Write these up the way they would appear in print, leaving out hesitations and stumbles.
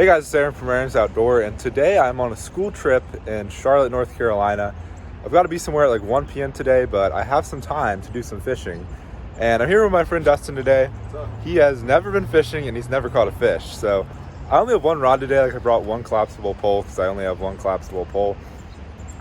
Hey guys, it's Aaron from Aaron's Outdoor, and today I'm on a school trip in Charlotte, North Carolina. I've got to be somewhere at like 1 p.m. today, but I have some time to do some fishing. And I'm here with my friend Dustin today. What's up? He has never been fishing and he's never caught a fish. So I only have one rod today. Like I brought one collapsible pole because I only have one collapsible pole.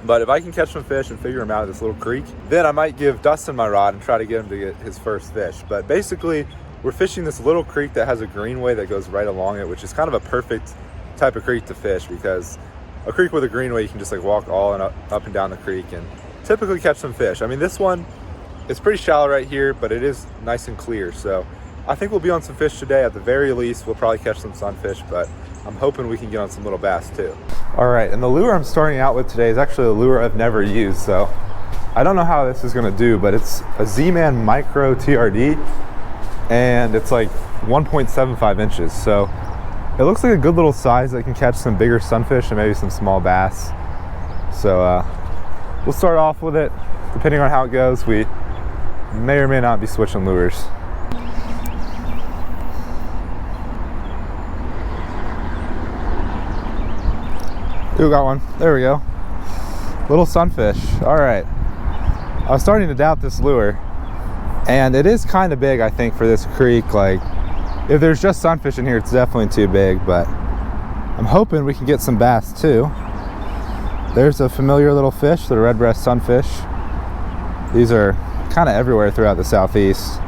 But if I can catch some fish and figure them out at this little creek, then I might give Dustin my rod and try to get him to get his first fish. But basically, we're fishing this little creek that has a greenway that goes right along it, which is kind of a perfect type of creek to fish, because a creek with a greenway, you can just like walk all and up and down the creek and typically catch some fish. I mean, this one is pretty shallow right here, but it is nice and clear. So I think we'll be on some fish today. At the very least, we'll probably catch some sunfish, but I'm hoping we can get on some little bass too. All right, and the lure I'm starting out with today is actually a lure I've never used. So I don't know how this is gonna do, but it's a Z-Man Micro TRD, and it's like 1.75 inches. So it looks like a good little size that can catch some bigger sunfish and maybe some small bass. So we'll start off with it. Depending on how it goes, we may or may not be switching lures. Ooh, got one. There we go. Little sunfish. All right. I was starting to doubt this lure, and it is kind of big, I think, for this creek. Like, if there's just sunfish in here, it's definitely too big, but I'm hoping we can get some bass too. There's a familiar little fish, the red breast sunfish. These are kind of everywhere throughout the southeast.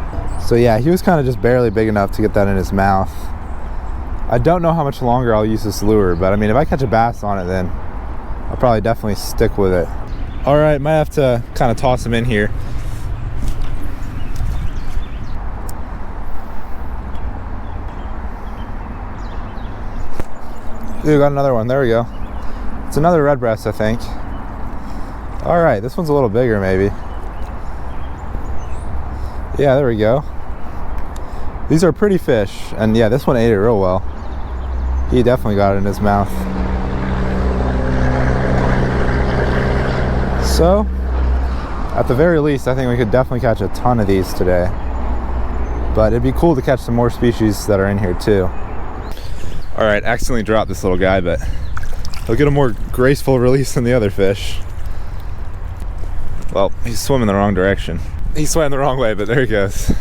So yeah, he was kind of just barely big enough to get that in his mouth. I don't know how much longer I'll use this lure, but I mean, if I catch a bass on it, then I'll probably definitely stick with it. All right, might have to kind of toss him in here. Ooh, got another one. There we go. It's another red breast, I think. All right, this one's a little bigger, maybe. Yeah, there we go. These are pretty fish, and yeah, this one ate it real well. He definitely got it in his mouth. So, at the very least, I think we could definitely catch a ton of these today. But it'd be cool to catch some more species that are in here too. All right, accidentally dropped this little guy, but he'll get a more graceful release than the other fish. Well, he's swimming the wrong direction. He swam the wrong way, but there he goes.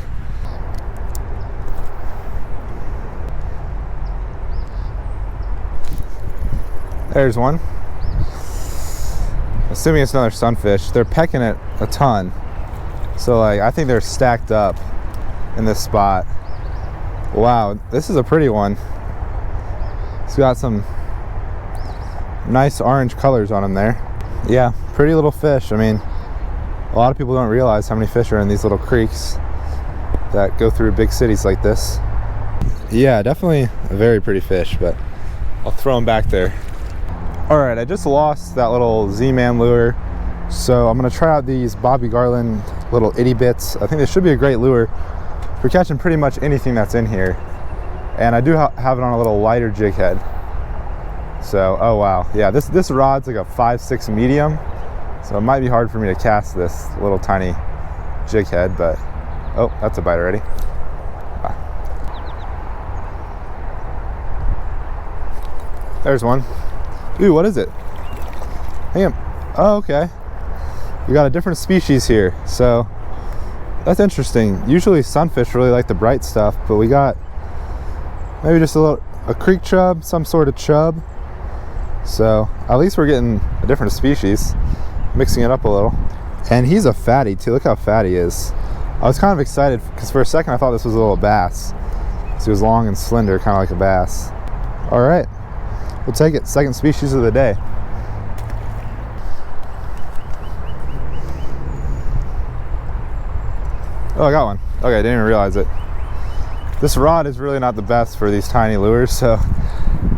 There's one. Assuming it's another sunfish. They're pecking it a ton. So like, I think they're stacked up in this spot. Wow, this is a pretty one. It's got some nice orange colors on him there. Yeah, pretty little fish. I mean, a lot of people don't realize how many fish are in these little creeks that go through big cities like this. Yeah, definitely a very pretty fish, but I'll throw him back there. All right, I just lost that little Z-Man lure, so I'm gonna try out these Bobby Garland little Itty bits. I think this should be a great lure for catching pretty much anything that's in here. And I do have it on a little lighter jig head. So, oh wow, yeah, this rod's like a 5/6 medium, so it might be hard for me to cast this little tiny jig head, but oh, that's a bite already. Ah. There's one. Ooh, what is it? Damn. Oh, okay. We got a different species here, so that's interesting. Usually sunfish really like the bright stuff, but we got maybe just a creek chub, some sort of chub. So at least we're getting a different species, mixing it up a little. And he's a fatty too. Look how fat he is. I was kind of excited because for a second I thought this was a little bass. So he was long and slender, kind of like a bass. All right, we'll take it. Second species of the day. Oh, I got one. Okay, I didn't even realize it. This rod is really not the best for these tiny lures, so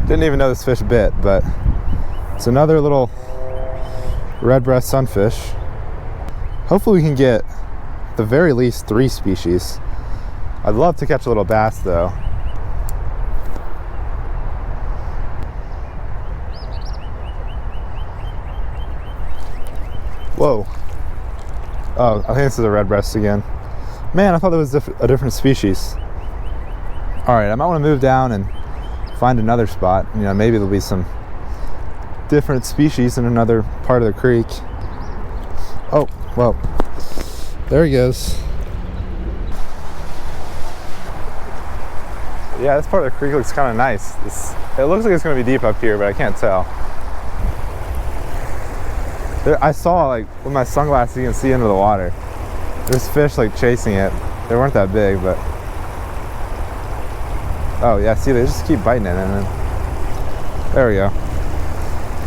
didn't even know this fish bit, but it's another little red breast sunfish. Hopefully we can get at the very least 3 species. I'd love to catch a little bass though. Whoa. Oh, I think this is a red breast again. Man, I thought that was a different species. All right, I might want to move down and find another spot. You know, maybe there'll be some different species in another part of the creek. Oh, well, there he goes. Yeah, this part of the creek looks kind of nice. It looks like it's going to be deep up here, but I can't tell. I saw, like, with my sunglasses, you can see into the water. There's fish, like, chasing it. They weren't that big, but... Oh, yeah, see, they just keep biting it, and then... There we go.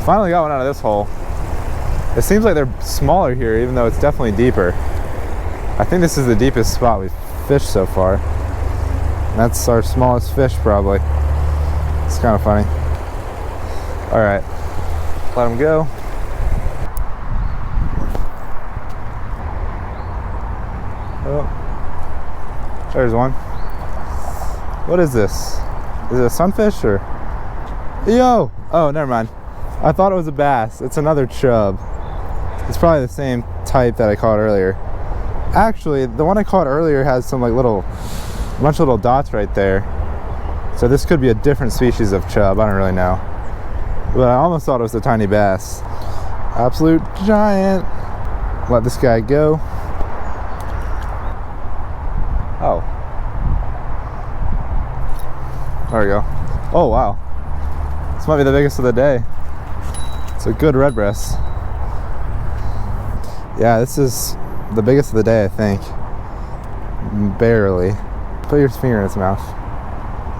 Finally got one out of this hole. It seems like they're smaller here, even though it's definitely deeper. I think this is the deepest spot we've fished so far. And that's our smallest fish, probably. It's kind of funny. All right, let them go. Oh, there's one. What is this? Is it a sunfish or? Yo! Oh, never mind. I thought it was a bass. It's another chub. It's probably the same type that I caught earlier. Actually, the one I caught earlier has some like bunch of little dots right there. So this could be a different species of chub. I don't really know. But I almost thought it was a tiny bass. Absolute giant. Let this guy go. Oh. There we go. Oh, wow. This might be the biggest of the day. It's a good red breast. Yeah, this is the biggest of the day, I think. Barely. Put your finger in its mouth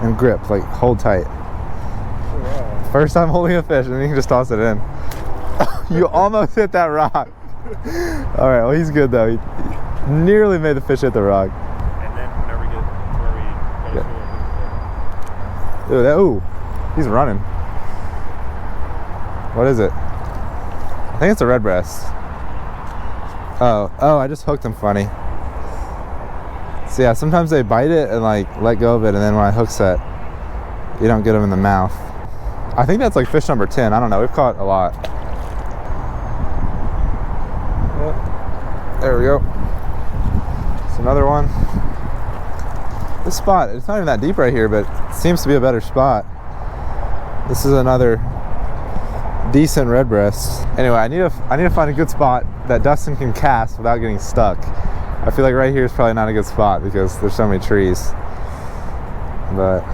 and grip, like hold tight. Wow. First time holding a fish, and then you can just toss it in. You almost hit that rock. All right, well, he's good though. He nearly made the fish hit the rock. And then whenever we get to where we go Yeah. Ooh, he's running. What is it? I think it's a red breast. Oh, I just hooked him funny. So yeah, sometimes they bite it and like let go of it, and then when I hook set, you don't get them in the mouth. I think that's like fish number 10. I don't know. We've caught a lot. Yep. There we go. It's another one. This spot, it's not even that deep right here, but it seems to be a better spot. This is another decent red breast. Anyway, I need to find a good spot that Dustin can cast without getting stuck. I feel like right here is probably not a good spot because there's so many trees. But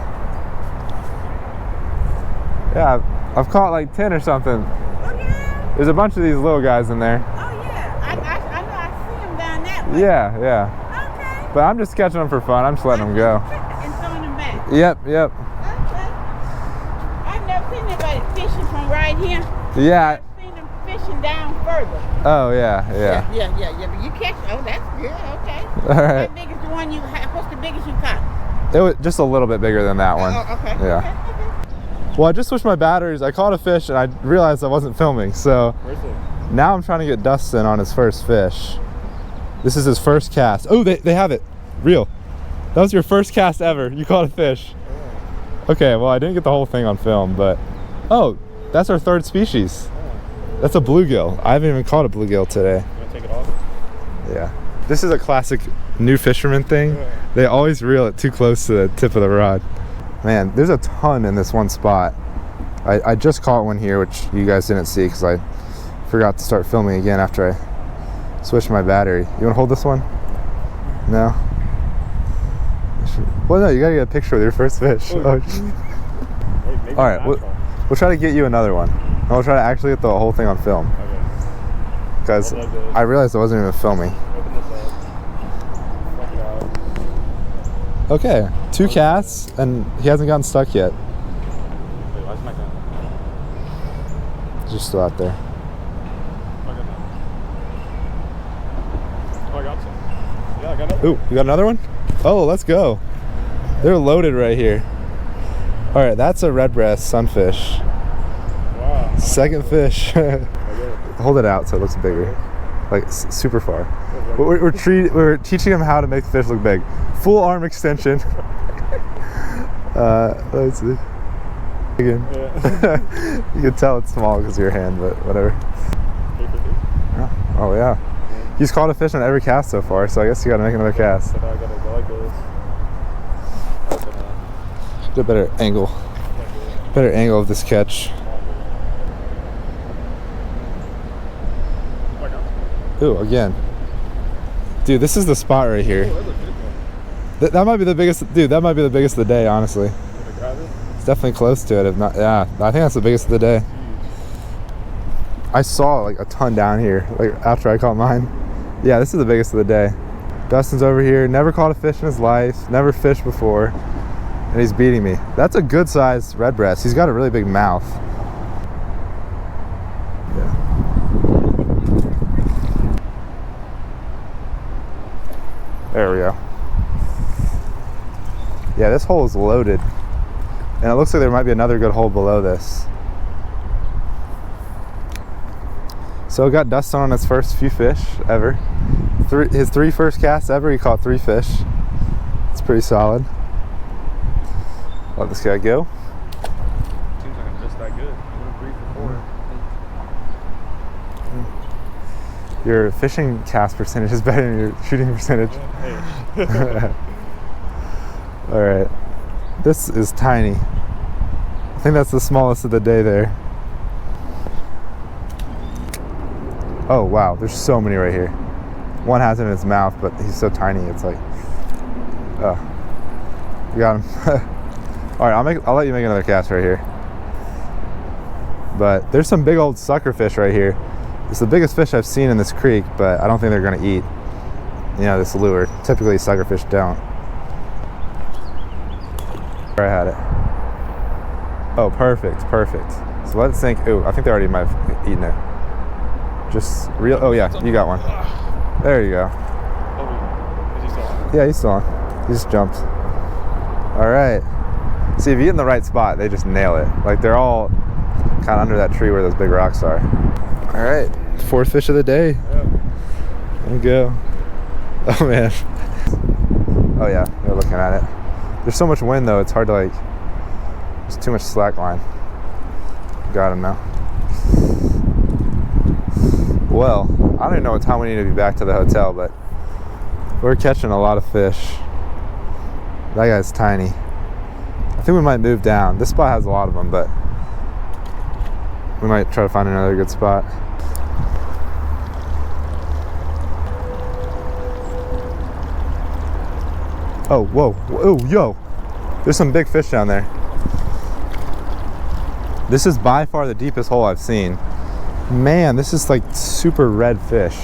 yeah, I've caught like 10 or something. Oh yeah? There's a bunch of these little guys in there. Oh yeah, I know I see them down that way. Yeah. Okay. But I'm just catching them for fun. I'm just letting them go. And throwing them back. Yep. Okay. I've never seen anybody fishing from right here. Yeah. I've seen them fishing down further. Oh yeah. Yeah. But you catch, oh that's good, okay. All right. How big is the one you have? What's the biggest you caught? It was just a little bit bigger than that one. Oh, okay. Yeah. Okay. Well, I just switched my batteries. I caught a fish and I realized I wasn't filming. So Where's it? now I'm trying to get Dustin on his first fish. This is his first cast. Oh, they have it. Real. That was your first cast ever. You caught a fish. Okay, well, I didn't get the whole thing on film, but... Oh, that's our third species. That's a bluegill. I haven't even caught a bluegill today. You want to take it off? Yeah. This is a classic new fisherman thing. They always reel it too close to the tip of the rod. Man, there's a ton in this one spot. I just caught one here, which you guys didn't see because I forgot to start filming again after I switched my battery. You want to hold this one? No? Well, no, you gotta get a picture with your first fish. Oh. All right, we'll try to get you another one. And we'll try to actually get the whole thing on film. Okay. Because I realized I wasn't even filming. Open this up. Fuck it out. Okay, 2 casts, and he hasn't gotten stuck yet. Wait, why's my camera? He's just still out there. Oh, I got some. Yeah, I got another. Ooh, you got another one? Oh, let's go. They're loaded right here. All right, that's a red breast sunfish. Wow. Second fish. Hold it out so it looks bigger. Like super far. We're teaching him how to make the fish look big. Full arm extension. Let's see. Again. Yeah. You can tell it's small because of your hand, but whatever. Oh yeah. He's caught a fish on every cast so far, so I guess you gotta make another cast. So now I gotta go like this. Get a better angle. Like this. Better angle of this catch. Ooh, again. Dude, this is the spot right here. That might be the biggest, dude, that might be the biggest of the day, honestly. It's definitely close to it, if not, yeah. I think that's the biggest of the day. I saw like a ton down here, like after I caught mine. Yeah, this is the biggest of the day. Dustin's over here, never caught a fish in his life, never fished before, and he's beating me. That's a good sized red breast. He's got a really big mouth. Yeah. There we go. Yeah, this hole is loaded. And it looks like there might be another good hole below this. So got Dustin on his first few fish ever. His 3 first casts ever, he caught 3 fish. It's pretty solid. Let this guy go. Seems like I'm just that good. I'm gonna 3 for 4. Your fishing cast percentage is better than your shooting percentage. Hey. All right, this is tiny. I think that's the smallest of the day there. Oh wow, there's so many right here. One has it in his mouth, but he's so tiny. It's like, oh, you got him. All right, I'll let you make another cast right here. But there's some big old sucker fish right here. It's the biggest fish I've seen in this creek, but I don't think they're gonna eat, you know, this lure. Typically sucker fish don't. I had it. Oh, perfect. So let it sink. Ooh, I think they already might have eaten it. Just real. Oh yeah, you got one. There you go. Oh, is he still on? Yeah, he's still on. He just jumped. All right. See, if you get in the right spot, they just nail it. Like they're all kind of under that tree where those big rocks are. All right, 4th fish of the day. Yeah. There we go. Oh man. Oh yeah, they're looking at it. There's so much wind though, it's hard to like, there's too much slack line. Got him now. Well, I don't even know what time we need to be back to the hotel, but we're catching a lot of fish. That guy's tiny. I think we might move down. This spot has a lot of them, but we might try to find another good spot. Oh, whoa, oh, yo. There's some big fish down there. This is by far the deepest hole I've seen. Man, this is like super red fish.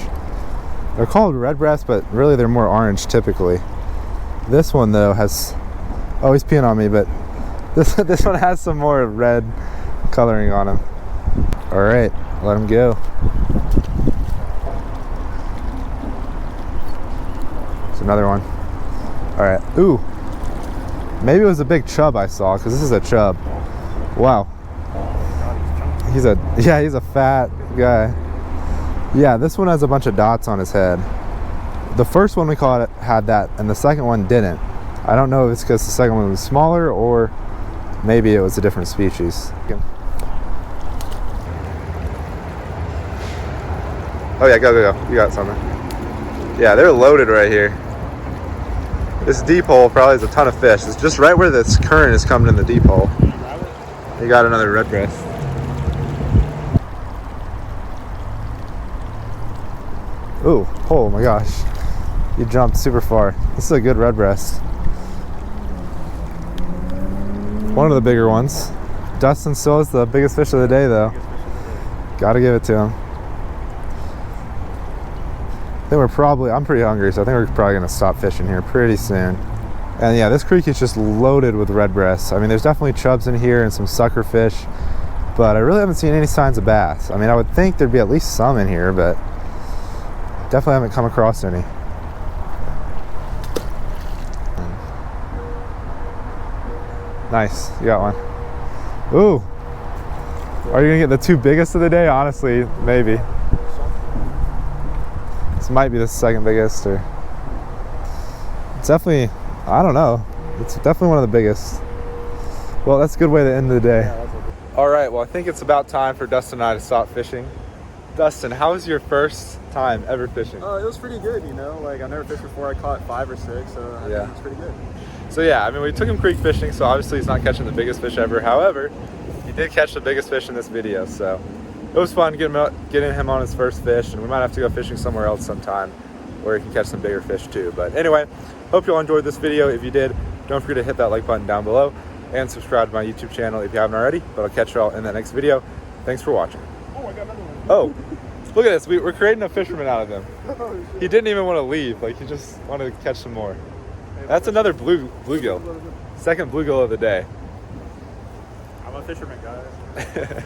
They're called red breast, but really they're more orange typically. This one though has, oh, he's peeing on me, but this one has some more red coloring on him. All right, let him go. There's another one. All right, ooh. Maybe it was a big chub I saw, because this is a chub. Wow. He's a fat guy. Yeah, this one has a bunch of dots on his head. The first one we caught had that, and the second one didn't. I don't know if it's because the second one was smaller, or maybe it was a different species. Oh yeah, go. You got something. Yeah, they're loaded right here. This deep hole probably has a ton of fish. It's just right where this current is coming in the deep hole. You got another red breast. Ooh, oh my gosh. You jumped super far. This is a good red breast. One of the bigger ones. Dustin still is the biggest fish of the day though. Gotta give it to him. I think I'm pretty hungry, so I think we're probably gonna stop fishing here pretty soon. And yeah, this creek is just loaded with red breasts. I mean, there's definitely chubs in here and some sucker fish, but I really haven't seen any signs of bass. I mean, I would think there'd be at least some in here, but definitely haven't come across any. Nice, you got one. Ooh, are you gonna get the 2 biggest of the day? Honestly, maybe. This might be the second biggest, or it's definitely, I don't know. It's definitely one of the biggest. Well, that's a good way to end the day. All right, well, I think it's about time for Dustin and I to stop fishing. Dustin, how was your first time ever fishing? It was pretty good, you know. Like, I've never fished before. I caught 5 or 6, so I think it's pretty good. So yeah, I mean, we took him creek fishing, so obviously he's not catching the biggest fish ever. However, he did catch the biggest fish in this video, so it was fun getting him on his first fish, and we might have to go fishing somewhere else sometime where he can catch some bigger fish too. But anyway, hope you all enjoyed this video. If you did, don't forget to hit that like button down below and subscribe to my YouTube channel if you haven't already. But I'll catch you all in the next video. Thanks for watching. Oh, I got another one. Oh, look at this. We're creating a fisherman out of him. He didn't even want to leave. Like, he just wanted to catch some more. That's another bluegill. Second bluegill of the day. I'm a fisherman, guys.